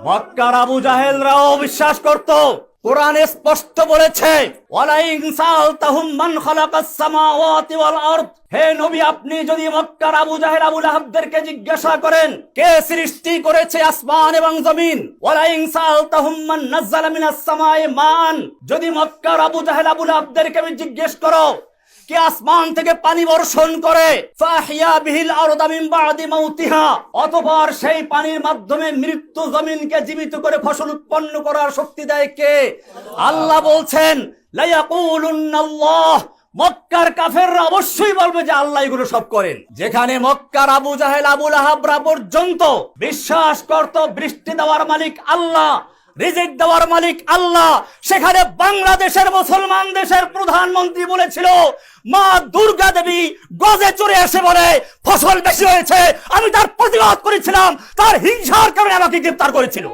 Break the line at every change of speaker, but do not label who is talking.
মক্কার আবু জাহেলরাও বিশ্বাস করত। কোরআনে স্পষ্ট বলেছে, ওয়ালাইন সালতাহুম মান খালাকাস সামাওয়াতি ওয়াল আরদ। হে নবী, আপনি যদি মক্কার আবু জাহেল আবু লাহাবদেরকে জিজ্ঞাসা করেন কে সৃষ্টি করেছে আসমান এবং জমিন, ওয়ালাইন সালতাহুম মান নাযালা মিনাস সামাই মান, যদি মক্কার আবু জাহেল আবু লাহাবদেরকে জিজ্ঞেস করো কে আসমান থেকে পানি বর্ষণ করে, ফাহিয়া বিহিল আরদা মিন বাদি মাউতিহা, অতঃপর সেই পানির মাধ্যমে মৃত্যু জমিনকে জীবিত করে ফসল উৎপন্ন করার শক্তি দেয় কে? আল্লাহ বলছেন লা ইয়াকুলুন্নাল্লাহ, মক্কার কাফেররা অবশ্যই বলবে যে আল্লাহ এগুলো সব করেন। যেখানে মক্কার আবু জাহেল আবু লাহাবরা পর্যন্ত বিশ্বাস করত বৃষ্টি দেওয়ার মালিক আল্লাহ, রিজিক দেওয়ার মালিক আল্লাহ, সেখানে বাংলাদেশের মুসলমান দেশের প্রধানমন্ত্রী বলেছিল মা দুর্গা দেবী গজে চড়ে এসে বলে ফসল বেশি হয়েছে, আমি তার প্রতিবাদ করেছিলাম, তার হিংসার কারণে আমাকে গ্রেফতার করেছিল।